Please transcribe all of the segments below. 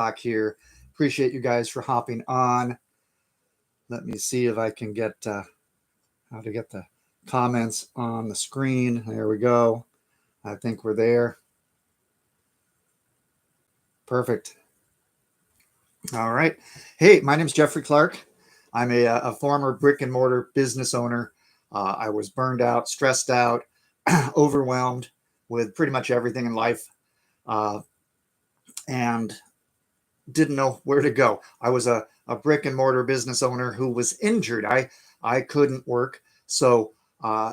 talk here. Appreciate you guys for hopping on. Let me see if I can get how to get the comments on the screen. There we go. I think we're there. Perfect. All right. Hey, my name is Jeffrey Clark. I'm a former brick and mortar business owner. I was burned out, stressed out, overwhelmed with pretty much everything in life, uh, and didn't know where to go. I was a brick and mortar business owner who was injured. I couldn't work. So uh,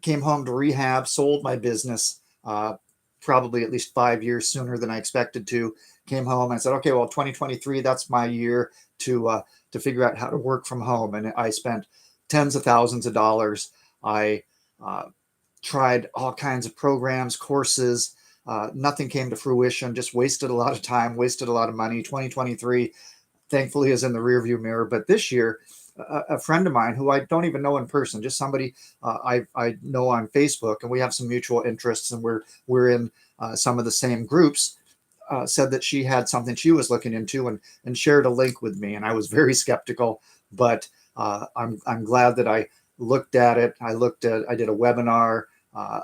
came home to rehab, sold my business probably at least 5 years sooner than I expected to. Came home and I said, okay, well, 2023, that's my year to figure out how to work from home. And I spent tens of thousands of dollars. I uh, tried all kinds of programs, courses. Nothing came to fruition. Just wasted a lot of time, wasted a lot of money. 2023, thankfully, is in the rearview mirror. But this year, a friend of mine who I don't even know in person, just somebody I know on Facebook, and we have some mutual interests, and we're in some of the same groups. Said that she had something she was looking into, and shared a link with me, and I was very skeptical, but I'm glad that I looked at it. I did a webinar, uh,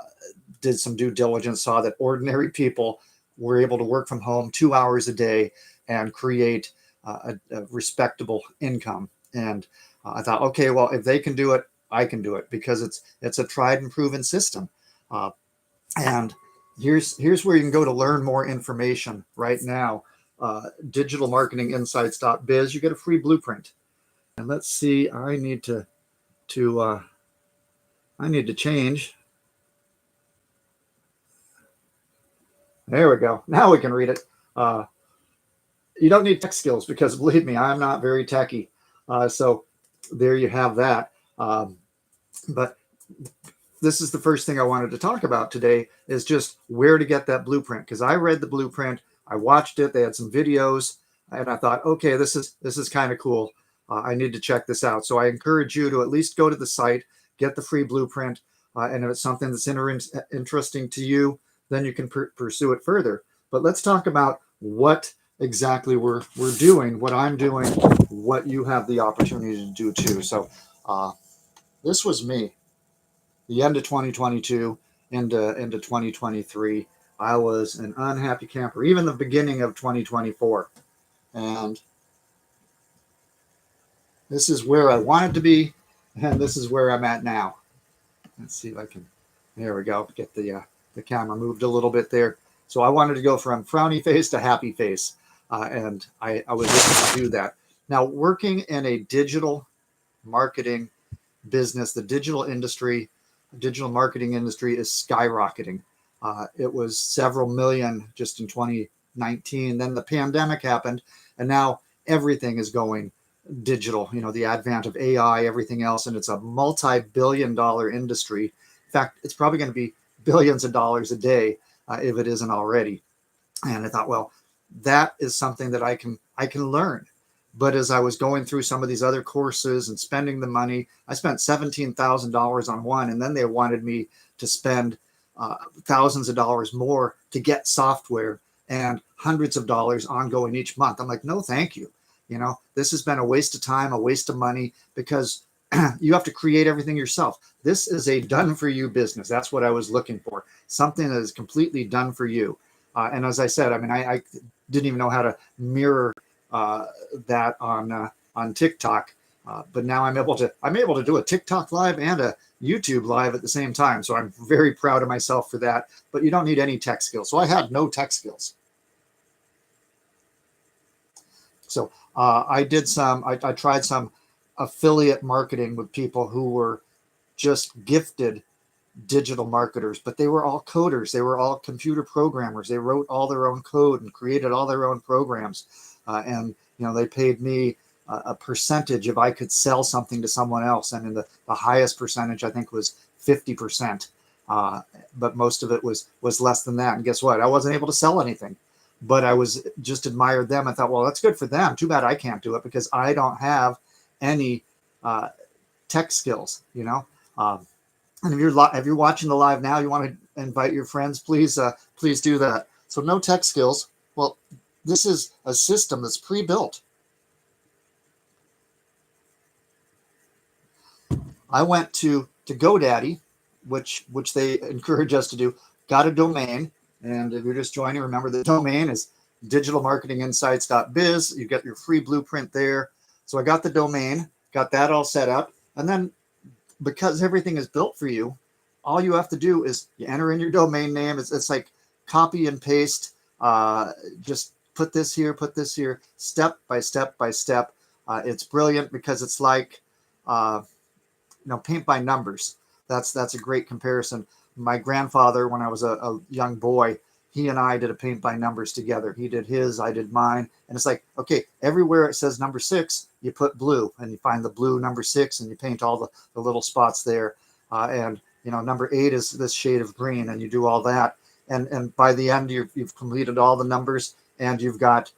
did some due diligence, saw that ordinary people were able to work from home 2 hours a day and create a respectable income. And I thought, okay, well, if they can do it, I can do it, because it's a tried and proven system. Uh, and here's where you can go to learn more information right now. Digitalmarketinginsights.biz. You get a free blueprint. And let's see, to I need to change. There we go. Now we can read it. You don't need tech skills, because believe me, I'm not very techy. So there you have that. But this is the first thing I wanted to talk about today, is just where to get that blueprint. Because I read the blueprint, I watched it, they had some videos, and I thought, okay, this is kind of cool. I need to check this out. So I encourage you to at least go to the site, get the free blueprint, and if it's something that's interesting to you, then you can pursue it further. But let's talk about what exactly we're doing, what I'm doing, what you have the opportunity to do too. So this was me, the end of 2022 into 2023. I was an unhappy camper, even the beginning of 2024. And this is where I wanted to be, and this is where I'm at now. Let's see if I can, there we go, get the camera moved a little bit there. So I wanted to go from frowny face to happy face, and I was able to do that. Now, working in a digital marketing business, the digital marketing industry is skyrocketing. It was several million just in 2019. Then the pandemic happened, and now everything is going digital. You know, the advent of AI, everything else, and it's a multi-billion-dollar industry. In fact, it's probably going to be billions of dollars a day if it isn't already. And I thought, well, that is something that I can learn. But as I was going through some of these other courses and spending the money, I spent $17,000 on one, and then they wanted me to spend thousands of dollars more to get software and hundreds of dollars ongoing each month. I'm like, no, thank you. You know, this has been a waste of time, a waste of money, because you have to create everything yourself. This is a done for you business. That's what I was looking for. Something that is completely done for you. And as I said, I mean, I didn't even know how to mirror that on TikTok, but now I'm able to do a TikTok live and a YouTube live at the same time. So I'm very proud of myself for that. But you don't need any tech skills. So I had no tech skills. So I tried some affiliate marketing with people who were just gifted digital marketers, but they were all coders. They were all computer programmers. They wrote all their own code and created all their own programs. And, you know, they paid me a percentage if I could sell something to someone else. And in the highest percentage, I think, was 50%. But most of it was less than that. And guess what? I wasn't able to sell anything, but I was just admired them. I thought, well, that's good for them. Too bad I can't do it, because I don't have any tech skills, you know. And if you're watching the live now, you want to invite your friends, please do that. So no tech skills. Well, This is a system that's pre-built. I went to GoDaddy, which they encourage us to do, got a domain. And if you're just joining, remember the domain is digitalmarketinginsights.biz. You get your free blueprint there. So I got the domain, got that all set up. And then because everything is built for you, all you have to do is you enter in your domain name. It's like copy and paste. Just put this here, step by step by step. It's brilliant because it's like, paint by numbers. That's a great comparison. My grandfather, when I was a young boy, he and I did a paint by numbers together. He did his, I did mine. And it's like, okay, everywhere it says number 6, you put blue and you find the blue number 6 and you paint all the little spots there. And number 8 is this shade of green, and you do all that. And by the end, you've completed all the numbers and you've got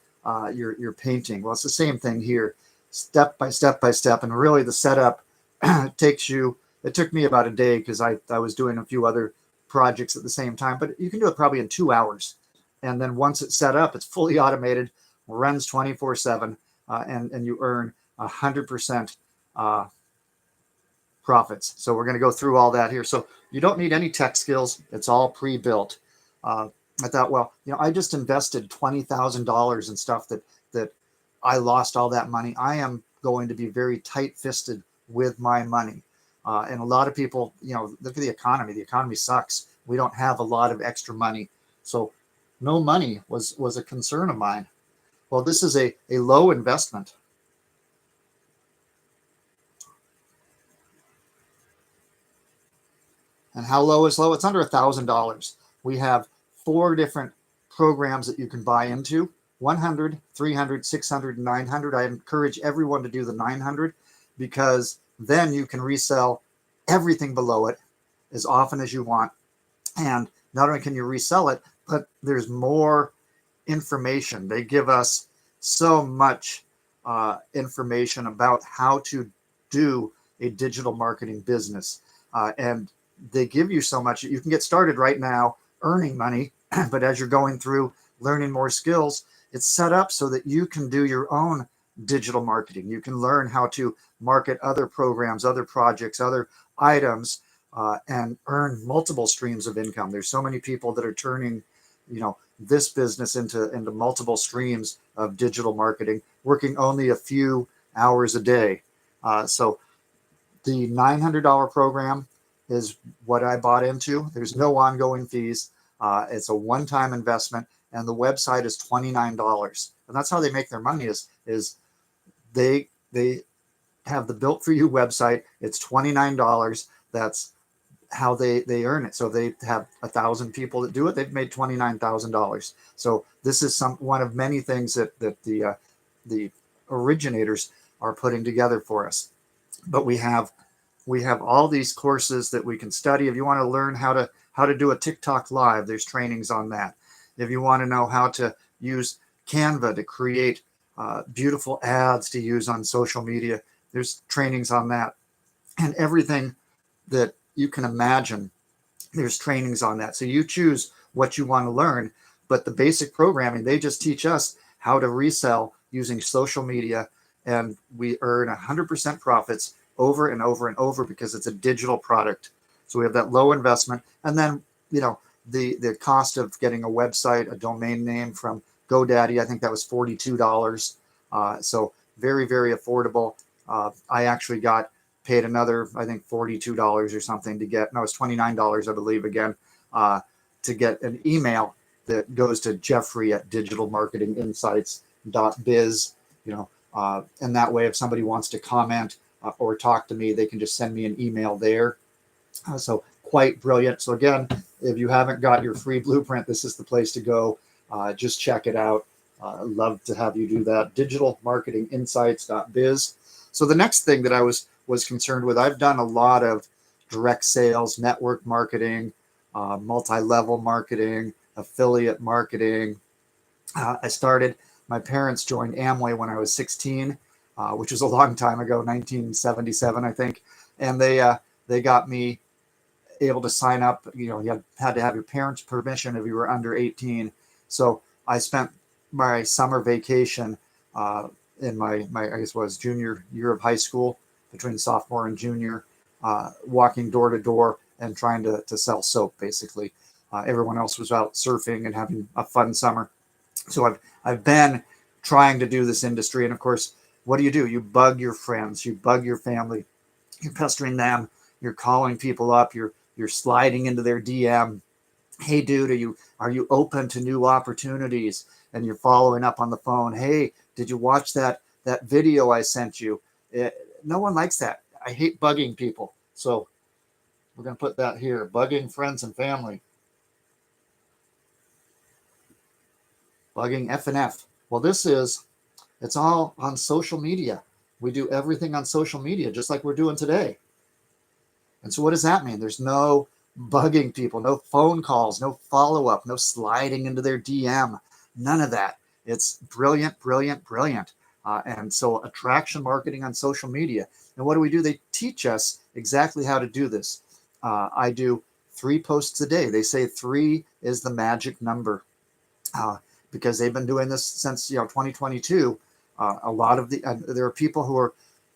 your painting. Well, it's the same thing here, step by step by step. And really the setup it took me about a day because I was doing a few other projects at the same time, but you can do it probably in 2 hours. And then once it's set up, it's fully automated, runs 24/7, and you earn 100% profits. So we're going to go through all that here. So you don't need any tech skills. It's all pre-built. I thought, well, I just invested $20,000 in stuff that I lost all that money. I am going to be very tight-fisted with my money. And a lot of people, look at the economy. The economy sucks. We don't have a lot of extra money. So no money was a concern of mine. Well, this is a low investment. And how low is low? It's under $1,000. We have 4 different programs that you can buy into: 100, 300, 600, and 900. I encourage everyone to do the 900 because then you can resell everything below it as often as you want. And not only can you resell it, but there's more information. They give us so much information about how to do a digital marketing business. And they give you so much that you can get started right now earning money. But as you're going through learning more skills, it's set up so that you can do your own digital marketing. You can learn how to market other programs, other projects, other items, and earn multiple streams of income. There's so many people that are turning, this business into multiple streams of digital marketing, working only a few hours a day. So the $900 program is what I bought into. There's no ongoing fees. It's a one-time investment, and the website is $29. And that's how they make their money is they have the built for you website. It's $29. That's how they earn it. So they have 1,000 people that do it. They've made $29,000. So this is one of many things that the originators are putting together for us. But we have all these courses that we can study. If you want to learn how to do a TikTok live, there's trainings on that. If you want to know how to use Canva to create beautiful ads to use on social media, there's trainings on that. And everything that you can imagine, there's trainings on that. So you choose what you want to learn. But the basic programming, they just teach us how to resell using social media, and we earn 100% profits over and over and over because it's a digital product. So we have that low investment. And then, the cost of getting a website, a domain name from GoDaddy, I think that was $42. So very, very affordable. I actually got paid another, I think $42 or something to get, no, it's $29, I believe, again, to get an email that goes to Jeffrey at digitalmarketinginsights.biz, and that way, if somebody wants to comment or talk to me, they can just send me an email there. So quite brilliant. So again, if you haven't got your free blueprint, this is the place to go. Just check it out. I'd love to have you do that. digitalmarketinginsights.biz. So the next thing that I was concerned with, I've done a lot of direct sales, network marketing, multi-level marketing, affiliate marketing. My parents joined Amway when I was 16, which was a long time ago, 1977, I think. And they got me able to sign up. You had to have your parents' permission if you were under 18. So I spent my summer vacation in my I guess was junior year of high school, between sophomore and junior, walking door to door and trying to sell soap. Basically, everyone else was out surfing and having a fun summer. So I've been trying to do this industry, and of course, what do? You bug your friends, you bug your family, you're pestering them, you're calling people up, you're sliding into their DM. Hey, dude, are you open to new opportunities? And you're following up on the phone. Hey, did you watch that video I sent you? No one likes that. I hate bugging people. So we're going to put that here: bugging friends and family. Bugging F and F. Well, it's all on social media. We do everything on social media, just like we're doing today. And so what does that mean? There's no bugging people, no phone calls, no follow-up, no sliding into their DM, none of that. It's brilliant, brilliant, brilliant. And so attraction marketing on social media. And what do? They teach us exactly how to do this. I do 3 posts a day. They say 3 is the magic number, because they've been doing this since 2022. A lot of there are people who are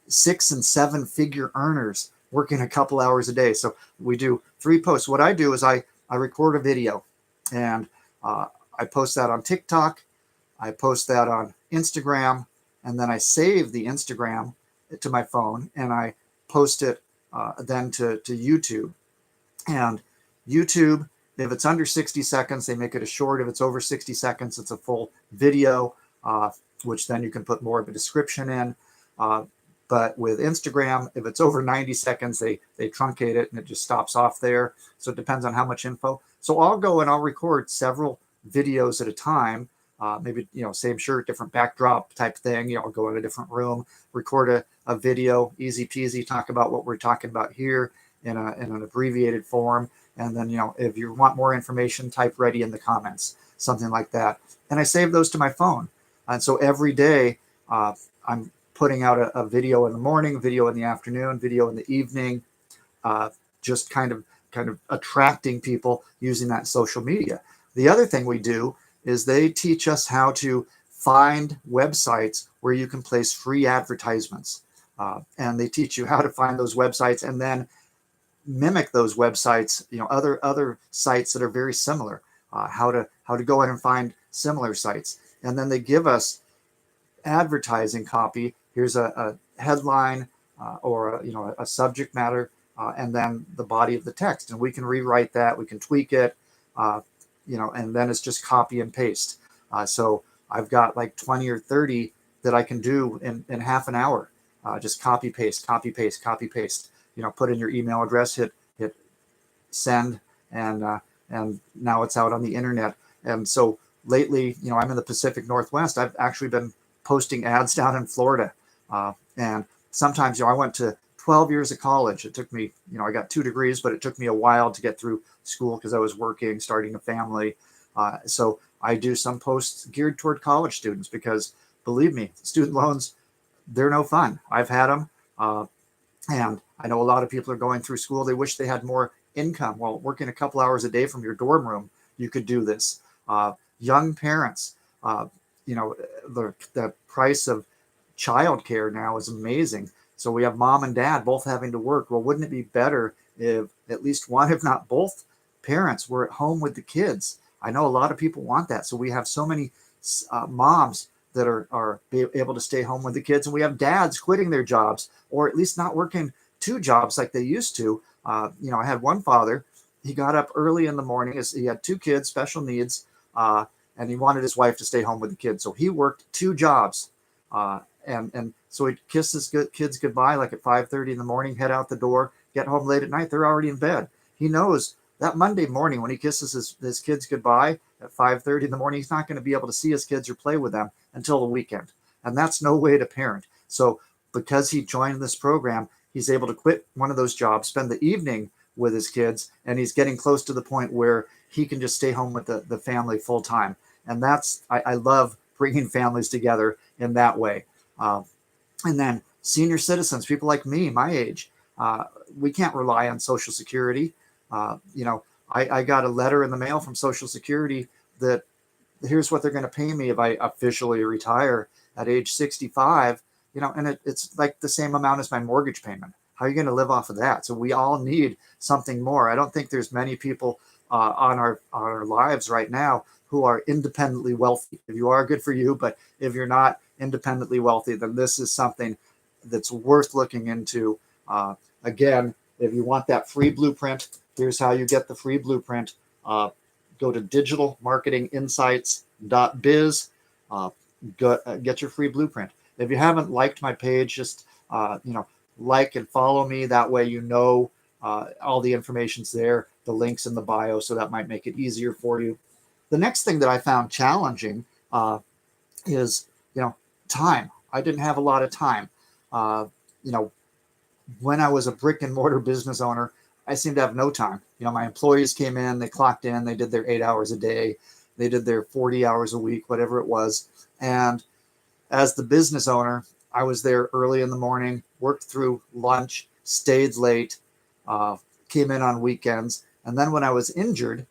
6 and 7 figure earners working a couple hours a day. So we do 3 posts. What I do is I record a video, and I post that on TikTok. I post that on Instagram, and then I save the Instagram to my phone, and I post it then to YouTube. And YouTube, if it's under 60 seconds, they make it a short. If it's over 60 seconds, it's a full video, which then you can put more of a description in. But with Instagram, if it's over 90 seconds, they truncate it and it just stops off there. So it depends on how much info. So I'll go and I'll record several videos at a time. Maybe, same shirt, different backdrop type thing. I'll go in a different room, record a video, easy peasy, talk about what we're talking about here in an abbreviated form. And then, if you want more information, type ready in the comments, something like that. And I save those to my phone. And so every day I'm putting out a video in the morning, video in the afternoon, video in the evening, just kind of attracting people using that social media. The other thing we do is they teach us how to find websites where you can place free advertisements. And they teach you how to find those websites and then mimic those websites, other sites that are very similar, how to go in and find similar sites. And then they give us advertising copy. Here's a headline or a subject matter, and then the body of the text, and we can rewrite that, we can tweak it, and then it's just copy and paste. So I've got like 20 or 30 that I can do in half an hour. Just copy paste, copy paste, copy paste. Put in your email address, hit send, and now it's out on the internet. And so lately, I'm in the Pacific Northwest. I've actually been posting ads down in Florida. And sometimes, I went to 12 years of college. It took me, I got 2 degrees, but it took me a while to get through school because I was working, starting a family. So I do some posts geared toward college students because, believe me, student loans, they're no fun. I've had them. And I know a lot of people are going through school. They wish they had more income. Well, working a couple hours a day from your dorm room, you could do this. Young parents, the price of childcare now is amazing. So we have mom and dad both having to work. Well, wouldn't it be better if at least one, if not both, parents were at home with the kids? I know a lot of people want that. So we have so many moms that are able to stay home with the kids, and we have dads quitting their jobs or at least not working 2 jobs like they used to. I had one father. He got up early in the morning. He had 2 kids, special needs, and he wanted his wife to stay home with the kids. So he worked 2 jobs. And so he'd kiss his kids goodbye like at 5:30 in the morning, head out the door, get home late at night. They're already in bed. He knows that Monday morning when he kisses his kids goodbye at 5:30 in the morning, he's not going to be able to see his kids or play with them until the weekend. And that's no way to parent. So because he joined this program, he's able to quit one of those jobs, spend the evening with his kids, and he's getting close to the point where he can just stay home with the family full time. And I love bringing families together in that way. And then senior citizens, people like me, my age, we can't rely on Social Security. I got a letter in the mail from Social Security that here's what they're going to pay me if I officially retire at age 65, and it's like the same amount as my mortgage payment. How are you going to live off of that? So we all need something more. I don't think there's many people on our lives right now who are independently wealthy. If you are, good for you, but if you're not independently wealthy, then this is something that's worth looking into. Again, if you want that free blueprint, here's how you get the free blueprint. Go to digitalmarketinginsights.biz. Get your free blueprint. If you haven't liked my page, just like and follow me. That way, all the information's there. The links in the bio, so that might make it easier for you. The next thing that I found challenging is time. I didn't have a lot of time. When I was a brick and mortar business owner, I seemed to have no time. My employees came in, they clocked in, they did their 8 hours a day, they did their 40 hours a week, whatever it was. And as the business owner, I was there early in the morning, worked through lunch, stayed late, came in on weekends. And then when I was injured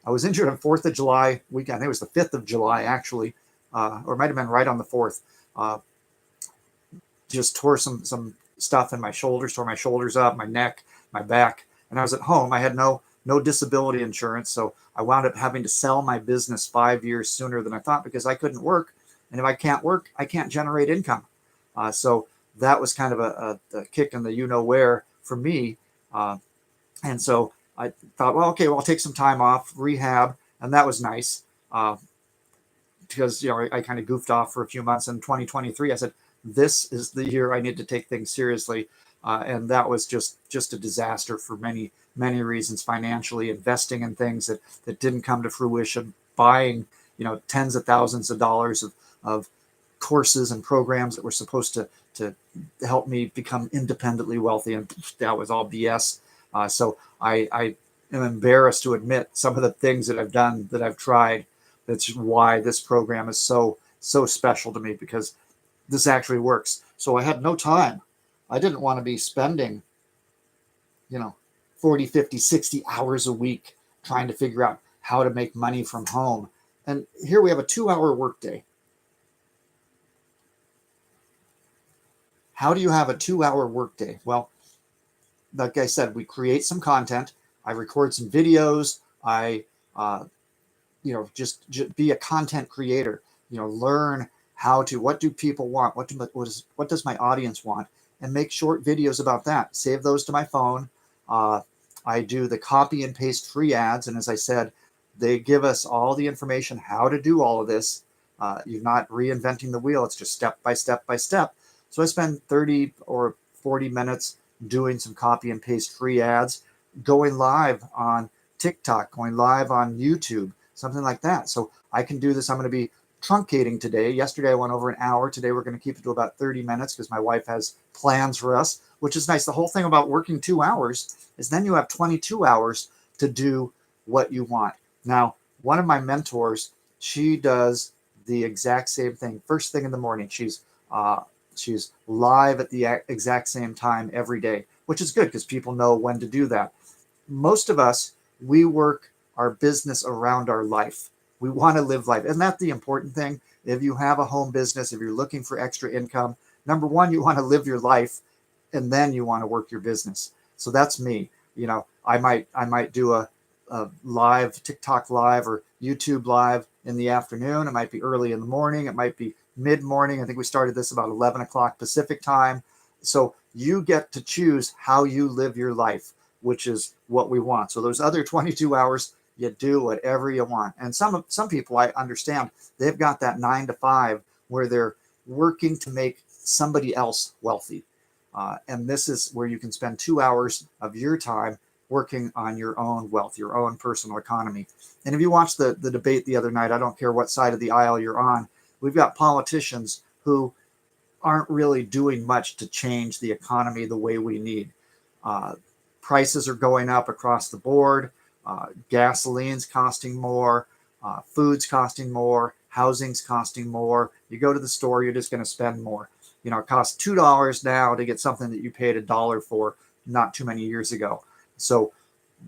on 4th of July weekend. I think it was the 5th of July, actually, or it might have been right on the 4th. Just tore some stuff in my shoulders, tore my shoulders up, my neck, my back. And I was at home. I had no disability insurance. So I wound up having to sell my business 5 years sooner than I thought because I couldn't work. And if I can't work, I can't generate income. So that was kind of a kick in the where for me. And so I thought, well, okay, I'll take some time off, rehab. And that was nice because, I kind of goofed off for a few months. In 2023, I said, this is the year I need to take things seriously. And that was just a disaster for many, many reasons, financially, investing in things that didn't come to fruition, buying, tens of thousands of dollars of courses and programs that were supposed to help me become independently wealthy. And that was all BS. So I am embarrassed to admit some of the things that I've done, that I've tried. That's why this program is so special to me, because this actually works. So I had no time. I didn't want to be spending, 40, 50, 60 hours a week trying to figure out how to make money from home. And here we have a 2-hour workday. How do you have a 2-hour workday? Well, like I said, we create some content. I record some videos. I, just be a content creator. Learn what do people want? What does my audience want? And make short videos about that. Save those to my phone. I do the copy and paste free ads. And as I said, they give us all the information how to do all of this. You're not reinventing the wheel. It's just step by step by step. So I spend 30 or 40 minutes doing some copy and paste free ads, going live on TikTok, going live on YouTube, something like that. So I can do this. I'm going to be truncating today. Yesterday I went over an hour. Today we're going to keep it to about 30 minutes because my wife has plans for us, which is nice. The whole thing about working 2 hours is then you have 22 hours to do what you want. Now, one of my mentors, she does the exact same thing. First thing in the morning, she's live at the exact same time every day, which is good because people know when to do that. Most of us, we work our business around our life. We want to live life. Isn't that the important thing? If you have a home business, if you're looking for extra income, number one, you want to live your life, and then you want to work your business. So that's me. I might do a live TikTok live or YouTube live in the afternoon. It might be early in the morning. It might be mid-morning. I think we started this about 11 o'clock Pacific time. So you get to choose how you live your life, which is what we want. So those other 22 hours, you do whatever you want. And some people, I understand, they've got that 9 to 5 where they're working to make somebody else wealthy. And this is where you can spend 2 hours of your time working on your own wealth, your own personal economy. And if you watch the debate the other night, I don't care what side of the aisle you're on, we've got politicians who aren't really doing much to change the economy the way we need. Prices are going up across the board. Gasoline's costing more, food's costing more, housing's costing more. You go to the store, you're just going to spend more. It costs $2 now to get something that you paid $1 for not too many years ago. So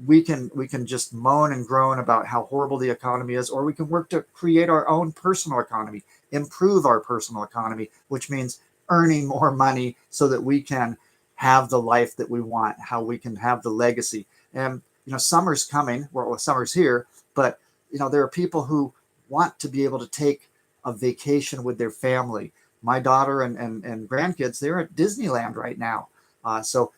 we can just moan and groan about how horrible the economy is, or we can work to create our own personal economy, improve our personal economy, which means earning more money so that we can have the life that we want, how we can have the legacy. And summer's coming. Well, summer's here, but there are people who want to be able to take a vacation with their family. My daughter and grandkids, they're at Disneyland right now. So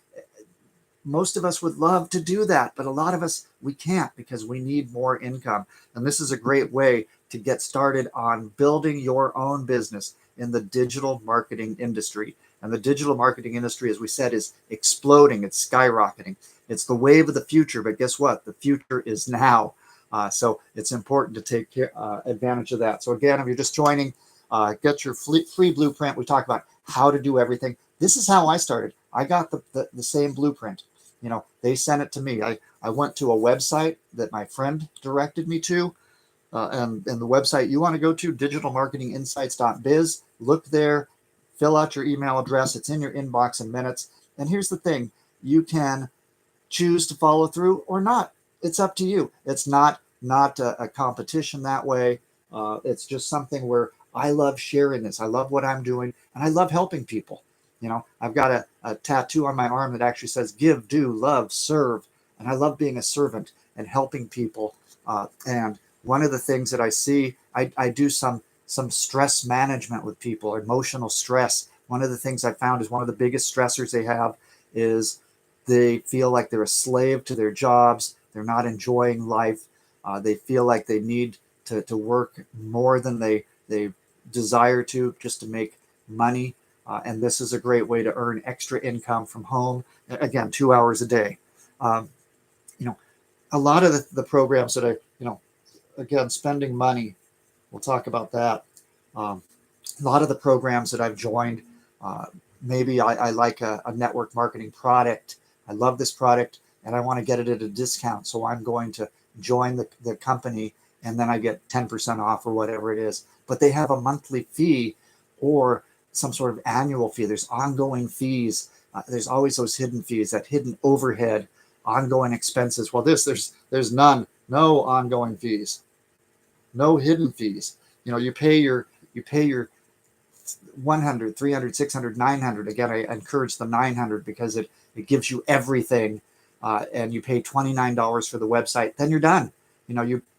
most of us would love to do that, but a lot of us, we can't because we need more income. And this is a great way to get started on building your own business in the digital marketing industry. And the digital marketing industry, as we said, is exploding. It's skyrocketing. It's the wave of the future, but guess what? The future is now. So it's important to take advantage of that. So again, if you're just joining, get your free blueprint. We talk about how to do everything. This is how I started. I got the same blueprint. They sent it to me. I went to a website that my friend directed me to. And the website you want to go to, digitalmarketinginsights.biz. Look there, fill out your email address. It's in your inbox in minutes. And here's the thing. You can choose to follow through or not. It's up to you. It's not a competition that way. It's just something where I love sharing this. I love what I'm doing, and I love helping people. I've got a tattoo on my arm that actually says give, do, love, serve. And I love being a servant and helping people. And one of the things that I see, I do some stress management with people, emotional stress. One of the things I found is one of the biggest stressors they have is they feel like they're a slave to their jobs. They're not enjoying life. They feel like they need to work more than they desire to just to make money. And this is a great way to earn extra income from home. Again, 2 hours a day. A lot of the programs that again, spending money, we'll talk about that. A lot of the programs that I've joined, maybe I like a network marketing product. I love this product and I want to get it at a discount. So I'm going to join the company and then I get 10% off or whatever it is. But they have a monthly fee or some sort of annual fee. There's ongoing fees. There's always those hidden fees, that hidden overhead, ongoing expenses. Well, there's none, no ongoing fees, no hidden fees. You pay your 100, 300, 600, 900. Again, I encourage the 900 because it gives you everything. And you pay $29 for the website, then you're done.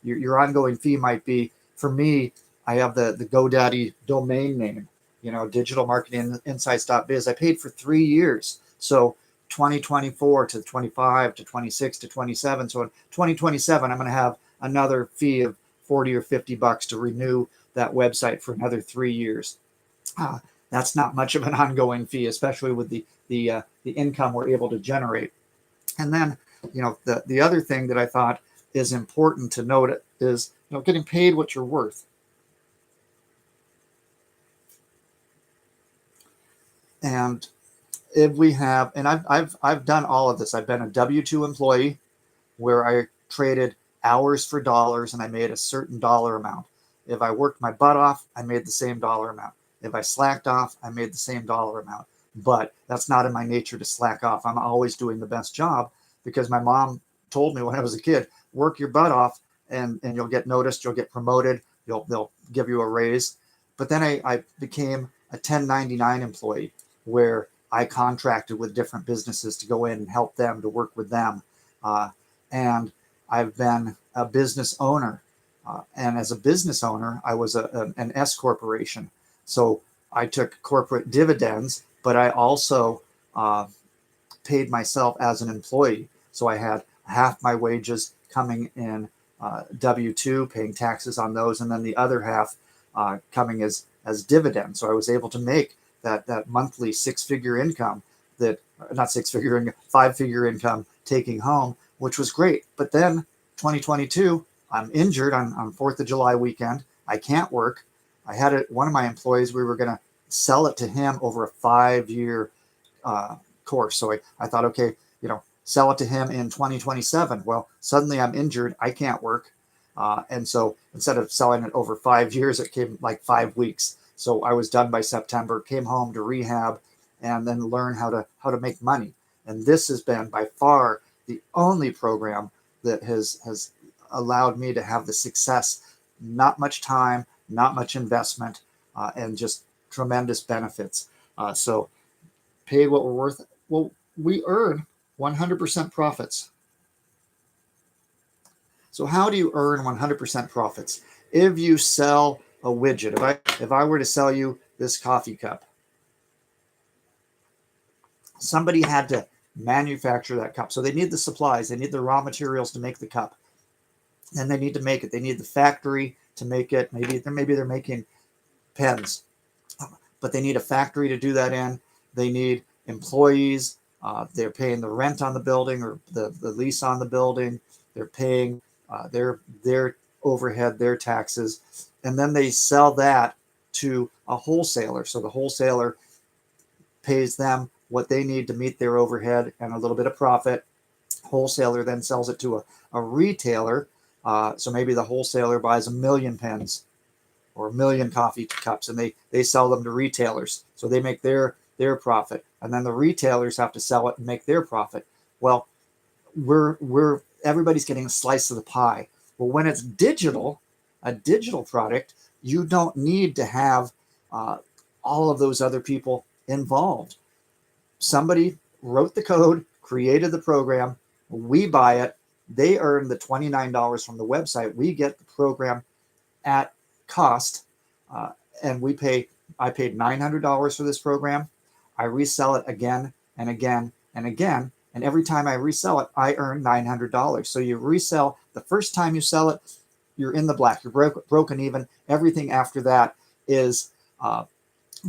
Your ongoing fee might be, for me, I have the GoDaddy domain name, digitalmarketinginsights.biz. I paid for 3 years. So 2024 to 25 to 26 to 27. So in 2027, I'm going to have another fee of 40 or 50 bucks to renew that website for another 3 years. That's not much of an ongoing fee, especially with the income we're able to generate. And then, the other thing that I thought is important to note is, getting paid what you're worth. And if we have, and I've done all of this. I've been a W-2 employee where I traded hours for dollars and I made a certain dollar amount. If I worked my butt off, I made the same dollar amount. If I slacked off, I made the same dollar amount. But that's not in my nature to slack off. I'm always doing the best job because my mom told me when I was a kid, work your butt off and you'll get noticed, you'll get promoted, they'll give you a raise. But then I became a 1099 employee where I contracted with different businesses to go in and help them, to work with them. And I've been a business owner. And as a business owner, I was an S corporation. So I took corporate dividends, but I also paid myself as an employee. So I had half my wages coming in W-2, paying taxes on those, and then the other half coming as dividends. So I was able to make that monthly six-figure income, five-figure income taking home, which was great. But then 2022, I'm injured on 4th of July weekend. I can't work. I had one of my employees, we were going to sell it to him over a 5-year course. So I thought, okay, sell it to him in 2027. Well, suddenly I'm injured. I can't work. And so instead of selling it over 5 years, it came like 5 weeks. So I was done by September, came home to rehab and then learn how to make money. And this has been by far the only program that has allowed me to have the success. Not much time, not much investment, and just tremendous benefits. So paid what we're worth. Well, we earn 100% profits. So how do you earn 100% profits? If you sell a widget, if I were to sell you this coffee cup, somebody had to manufacture that cup. So they need the supplies, they need the raw materials to make the cup. And they need to make it. They need the factory to make it. Maybe they're making pens, but they need a factory to do that in. They need employees. They're paying the rent on the building or the lease on the building. They're paying their overhead, their taxes, and then they sell that to a wholesaler. So the wholesaler pays them what they need to meet their overhead and a little bit of profit. Wholesaler then sells it to a retailer. So maybe the wholesaler buys 1 million pens or 1 million coffee cups, and they sell them to retailers. So they make their profit, and then the retailers have to sell it and make their profit. Well, we're everybody's getting a slice of the pie. Well, when it's digital, a digital product, you don't need to have all of those other people involved. Somebody wrote the code, created the program, we buy it, they earn the $29 from the website, we get the program at cost, and I paid $900 for this program. I resell it again and again and again, and every time I resell it, I earn $900. So you resell, the first time you sell it, you're in the black, you're broken even. Everything after that is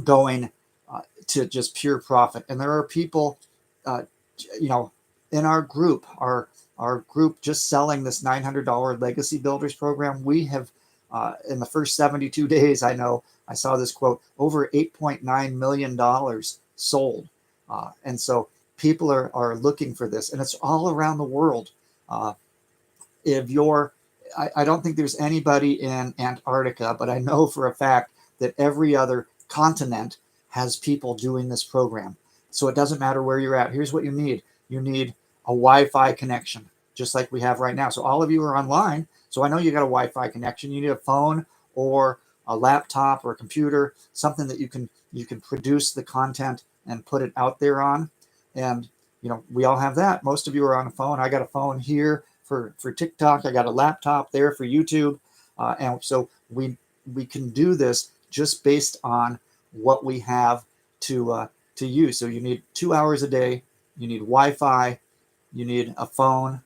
going to just pure profit. And there are people, in our group, our group just selling this $900 Legacy Builders program. We have, in the first 72 days, I saw this quote, over $8.9 million sold. And so people are looking for this, and it's all around the world. I don't think there's anybody in Antarctica, but I know for a fact that every other continent has people doing this program. So it doesn't matter where you're at. Here's what you need. You need a Wi-Fi connection, just like we have right now. So all of you are online. So I know you got a Wi-Fi connection. You need a phone or a laptop or a computer, something that you can produce the content and put it out there on. And we all have that. Most of you are on a phone. I got a phone here for TikTok. I got a laptop there for YouTube. And so we can do this just based on what we have to use. So you need 2 hours a day. You need Wi-Fi. You need a phone.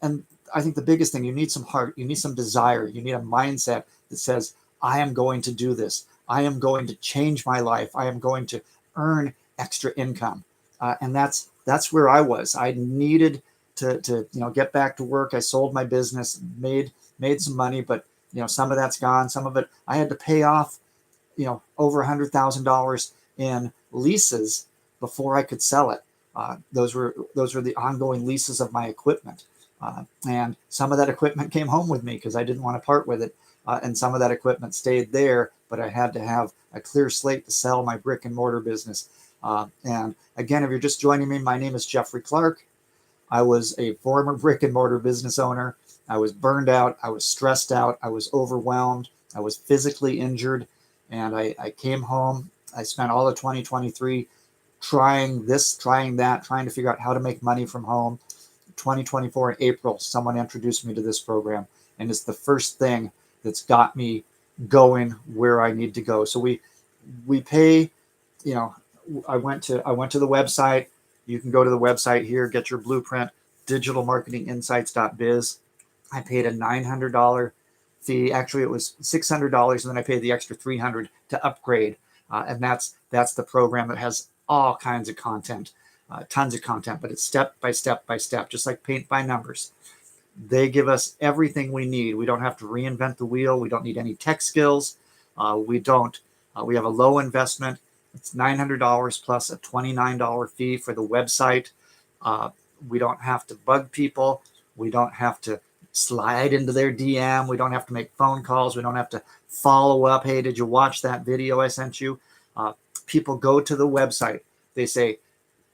And I think the biggest thing, you need some heart. You need some desire. You need a mindset that says, I am going to do this. I am going to change my life. I am going to earn extra income. And that's where I was. I needed to get back to work. I sold my business, made some money, but some of that's gone. Some of it I had to pay off, over $100,000 in leases before I could sell it. Those were the ongoing leases of my equipment. And some of that equipment came home with me because I didn't want to part with it. And some of that equipment stayed there, but I had to have a clear slate to sell my brick and mortar business. And again, if you're just joining me, my name is Jeffrey Clark. I was a former brick and mortar business owner. I was burned out. I was stressed out. I was overwhelmed. I was physically injured. And I came home. I spent all of 2023 trying this, trying that, trying to figure out how to make money from home. 2024 in April, someone introduced me to this program, and it's the first thing that's got me going where I need to go. So we pay, I went to the website. You can go to the website here, get your blueprint, digitalmarketinginsights.biz. I paid a $900 fee. Actually, it was $600, and then I paid the extra $300 to upgrade. And that's the program that has all kinds of content. Tons of content, but it's step by step by step, just like paint by numbers. They give us everything we need. We don't have to reinvent the wheel. We don't need any tech skills. We have a low investment. It's $900 plus a $29 fee for the website. We don't have to bug people. We don't have to slide into their DM. We don't have to make phone calls. We don't have to follow up. Hey, did you watch that video I sent you? People go to the website. They say,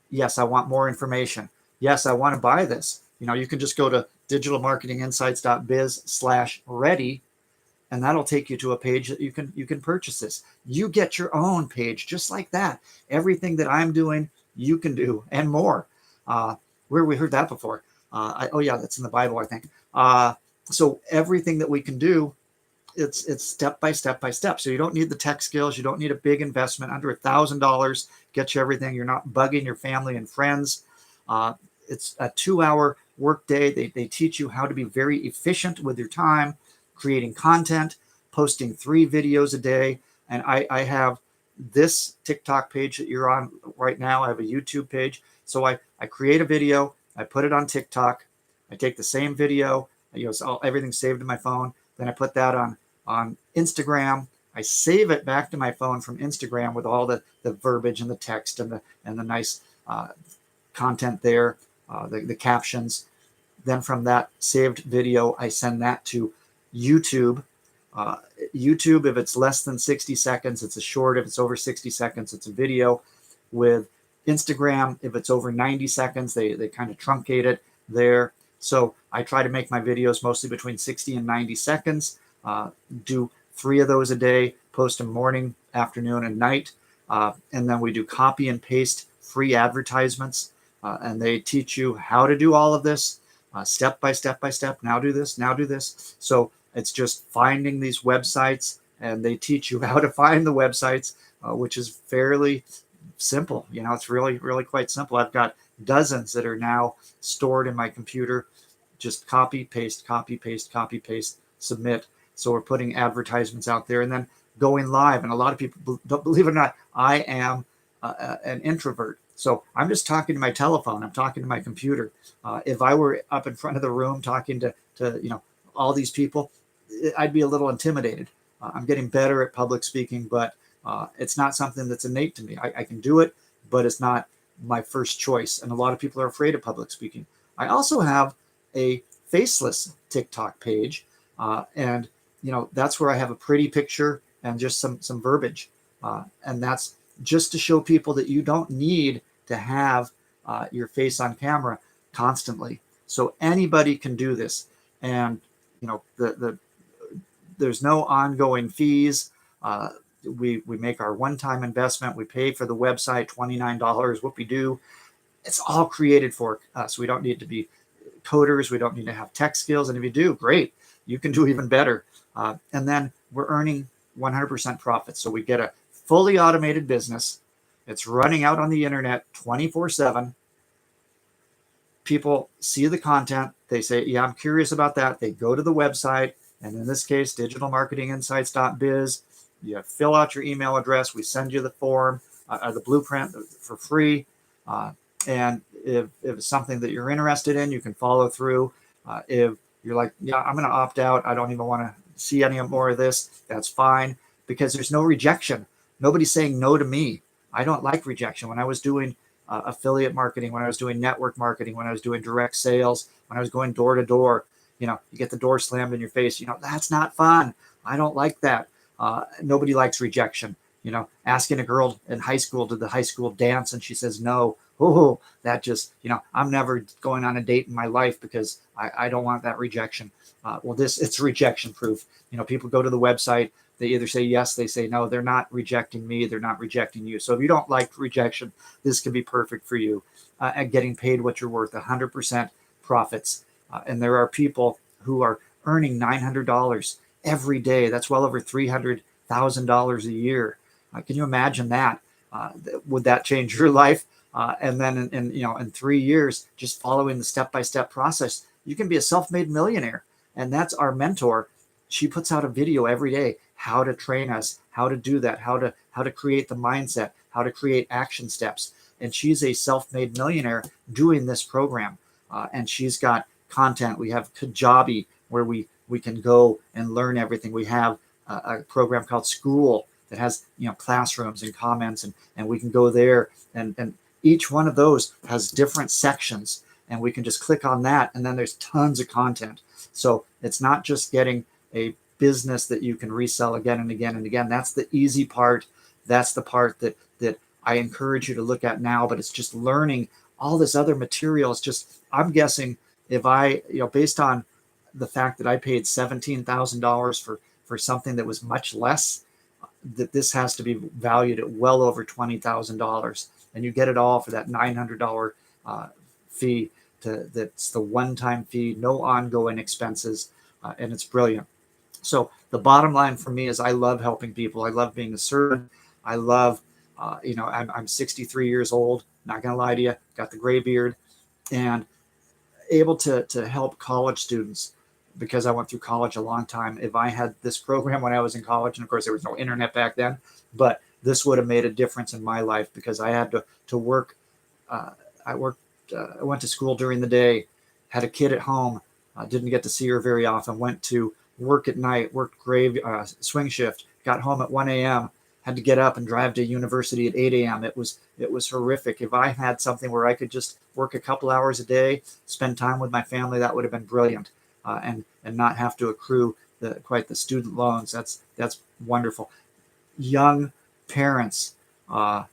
yes, I want more information. Yes, I want to buy this. You can just go to digitalmarketinginsights.biz/ready, and that'll take you to a page that you can purchase this. You get your own page just like that. Everything that I'm doing, you can do, and more. Where we heard that before? Oh yeah, that's in the Bible, I think. So everything that we can do, it's step by step by step. So you don't need the tech skills. You don't need a big investment. Under $1,000 gets you everything. You're not bugging your family and friends. It's a 2-hour work day. They teach you how to be very efficient with your time, creating content, posting 3 videos a day. And I have this TikTok page that you're on right now. I have a YouTube page. So I create a video, I put it on TikTok, I take the same video, everything's saved in my phone. Then I put that on Instagram. I save it back to my phone from Instagram with all the verbiage and the text and the nice content there, the captions. Then from that saved video, I send that to YouTube. YouTube, if it's less than 60 seconds, it's a short. If it's over 60 seconds, it's a video. With Instagram, if it's over 90 seconds, they kind of truncate it there. So I try to make my videos mostly between 60 and 90 seconds. Do 3 of those a day, post them morning, afternoon, and night. And then we do copy and paste free advertisements. And they teach you how to do all of this step by step by step. Now do this, now do this. So it's just finding these websites, and they teach you how to find the websites, which is fairly simple. It's really, really quite simple. I've got dozens that are now stored in my computer. Just copy, paste, copy, paste, copy, paste, submit. So we're putting advertisements out there and then going live. And a lot of people, believe it or not, I am an introvert. So I'm just talking to my telephone. I'm talking to my computer. If I were up in front of the room talking to all these people, I'd be a little intimidated. I'm getting better at public speaking, but it's not something that's innate to me. I can do it, but it's not my first choice. And a lot of people are afraid of public speaking. I also have a faceless TikTok page, and that's where I have a pretty picture and just some verbiage, and that's just to show people that you don't need to have your face on camera constantly. So anybody can do this, and there's no ongoing fees. We make our one-time investment. We pay for the website, $29. What we do, it's all created for us. We don't need to be coders. We don't need to have tech skills. And if you do, great. You can do even better. And then we're earning 100% profits. So we get a fully automated business. It's running out on the internet 24/7. People see the content. They say, yeah, I'm curious about that. They go to the website. And in this case, digitalmarketinginsights.biz. You fill out your email address. We send you the form, the blueprint for free. And if it's something that you're interested in, you can follow through. If you're like, yeah, I'm going to opt out, I don't even want to see any more of this, that's fine, because there's no rejection. Nobody's saying no to me. I don't like rejection. When I was doing affiliate marketing, when I was doing network marketing, when I was doing direct sales, when I was going door to door, you get the door slammed in your face. That's not fun. I don't like that. Nobody likes rejection. Asking a girl in high school to the high school dance and she says no. Oh, that just, I'm never going on a date in my life because I don't want that rejection. Well, it's rejection proof. People go to the website, they either say yes, they say no. They're not rejecting me. They're not rejecting you. So if you don't like rejection, this can be perfect for you. And getting paid what you're worth, 100% profits. And there are people who are earning $900 every day. That's well over $300,000 a year. Can you imagine that? Would that change your life? And then in 3 years, just following the step-by-step process, you can be a self-made millionaire. And that's our mentor. She puts out a video every day, how to train us, how to do that, how to create the mindset, how to create action steps. And she's a self-made millionaire doing this program. And she's got content. We have Kajabi, where we can go and learn everything. We have a program called School that has classrooms and comments, and we can go there, and each one of those has different sections, and we can just click on that, and then there's tons of content. So it's not just getting a business that you can resell again and again and again. That's the easy part. That's the part that I encourage you to look at now, but it's just learning all this other material. It's just, I'm guessing if I, based on the fact that I paid $17,000 for something that was much less, that this has to be valued at well over $20,000, and you get it all for that $900 fee. That's the one-time fee, no ongoing expenses, and it's brilliant. So the bottom line for me is I love helping people. I love being a servant. I love, I'm 63 years old. Not gonna lie to you, got the gray beard, and able to help college students because I went through college a long time. If I had this program when I was in college, and of course there was no internet back then, but this would have made a difference in my life because I had to work. I worked. I went to school during the day, had a kid at home, didn't get to see her very often. Went to work at night, worked swing shift, got home at 1 a.m. Had to get up and drive to university at 8 a.m. It was horrific. If I had something where I could just work a couple hours a day, spend time with my family, that would have been brilliant, and not have to accrue quite the student loans. That's wonderful. Young parents, mom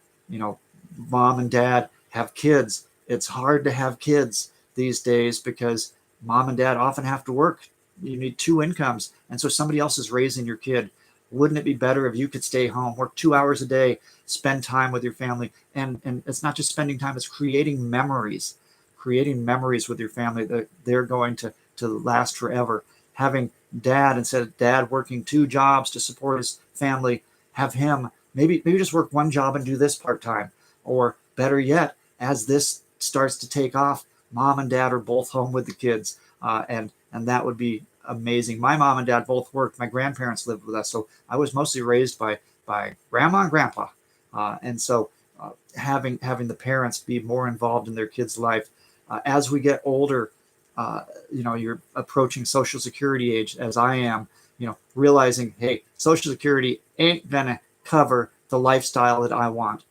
and dad have kids. It's hard to have kids these days because mom and dad often have to work. You need two incomes, and so somebody else is raising your kid. Wouldn't it be better if you could stay home, work 2 hours a day, spend time with your family? And it's not just spending time, it's creating memories with your family that they're going to last forever. Having dad, instead of dad working 2 jobs to support his family, have him maybe just work 1 job and do this part-time. Or better yet, as this starts to take off, mom and dad are both home with the kids. And that would be amazing. My mom and dad both worked. My grandparents lived with us, so I was mostly raised by grandma and grandpa, and so having the parents be more involved in their kids' life. As we get older, you're approaching Social Security age, as I am. Realizing, hey, Social Security ain't gonna cover the lifestyle that I want.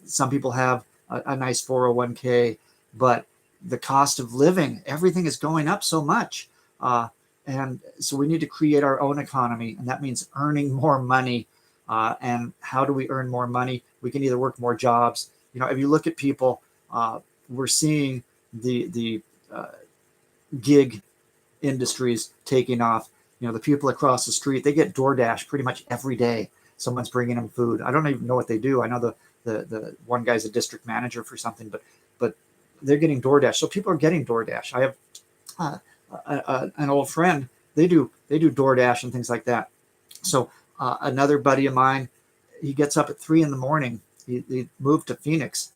Some people have a nice 401k, but the cost of living, everything is going up so much. And so we need to create our own economy, and that means earning more money. And how do we earn more money? We can either work more jobs. If you look at people, we're seeing the gig industries taking off. The people across the street, they get DoorDash pretty much every day. Someone's bringing them food. I don't even know what they do. I know the one guy's a district manager for something, but they're getting DoorDash. So people are getting DoorDash. I have an old friend. They do DoorDash and things like that. So another buddy of mine, he gets up at 3 a.m. He moved to Phoenix.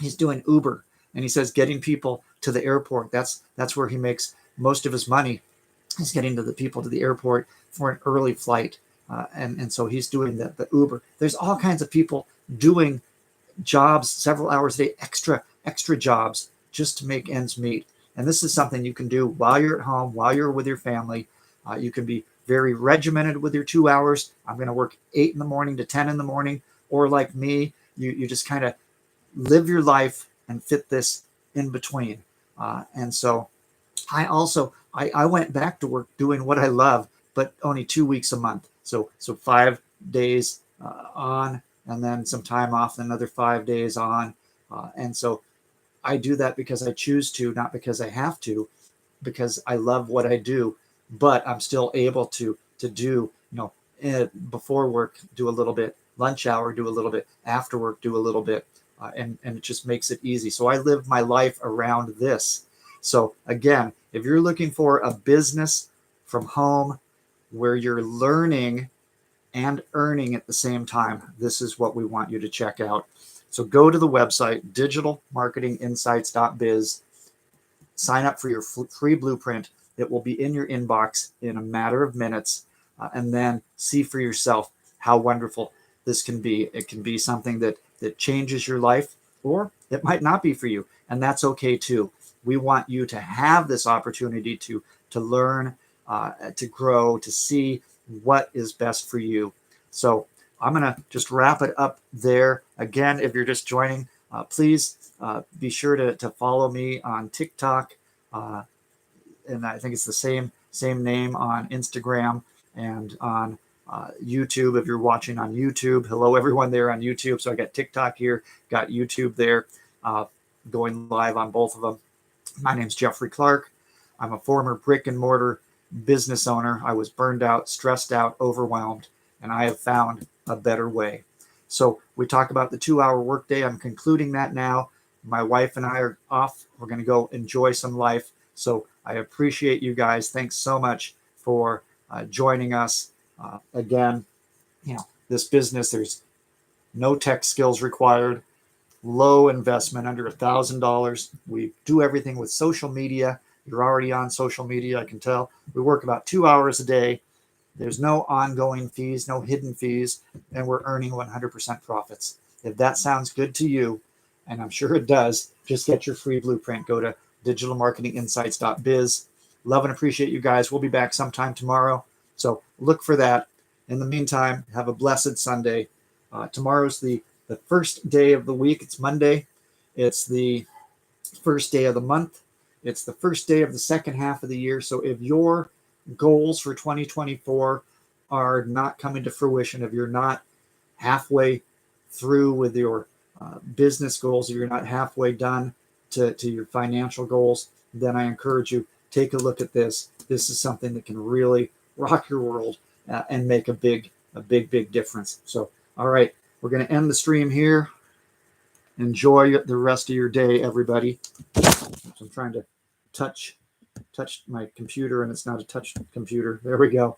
He's doing Uber, and he says getting people to the airport. That's where he makes most of his money. He's getting the people to the airport for an early flight, and so he's doing the Uber. There's all kinds of people doing jobs several hours a day, extra jobs just to make ends meet. And this is something you can do while you're at home, while you're with your family. You can be very regimented with your 2 hours. I'm going to work 8 a.m. to 10 a.m. Or like me, you just kind of live your life and fit this in between. And so I went back to work doing what I love, but only 2 weeks a month. So 5 days on, and then some time off, another 5 days on. And so I do that because I choose to, not because I have to, because I love what I do, but I'm still able to do, before work, do a little bit, lunch hour, do a little bit, after work, do a little bit. And it just makes it easy. So I live my life around this. So again, if you're looking for a business from home where you're learning and earning at the same time, this is what we want you to check out. So go to the website, digitalmarketinginsights.biz, sign up for your free blueprint. It will be in your inbox in a matter of minutes, and then see for yourself how wonderful this can be. It can be something that changes your life, or it might not be for you, and that's okay too. We want you to have this opportunity to learn, to grow, to see what is best for you. So I'm going to just wrap it up there. Again, if you're just joining, please be sure to follow me on TikTok, and I think it's the same name on Instagram and on YouTube. If you're watching on YouTube, hello everyone there on YouTube. So I got TikTok here, got YouTube there, going live on both of them. My name's Jeffrey Clark. I'm a former brick and mortar business owner. I was burned out, stressed out, overwhelmed, and I have found a better way. So we talk about the 2-hour workday. I'm concluding that now. My wife and I are off. We're going to go enjoy some life. So I appreciate you guys. Thanks so much for joining us. Again, this business, there's no tech skills required, low investment, under $1,000. We do everything with social media. You're already on social media, I can tell. We work about 2 hours a day. There's no ongoing fees, no hidden fees, and we're earning 100% profits. If that sounds good to you, and I'm sure it does, just get your free blueprint. Go to digitalmarketinginsights.biz. Love and appreciate you guys. We'll be back sometime tomorrow, so look for that. In the meantime, have a blessed Sunday. Tomorrow's the first day of the week. It's Monday. It's the first day of the month. It's the first day of the second half of the year. So if your goals for 2024 are not coming to fruition, if you're not halfway through with your business goals, if you're not halfway done to your financial goals, then I encourage you, take a look at this. This is something that can really rock your world and make a big difference. So, all right, we're going to end the stream here. Enjoy the rest of your day, everybody. So I'm trying to touch my computer, and it's not a touch computer. There we go.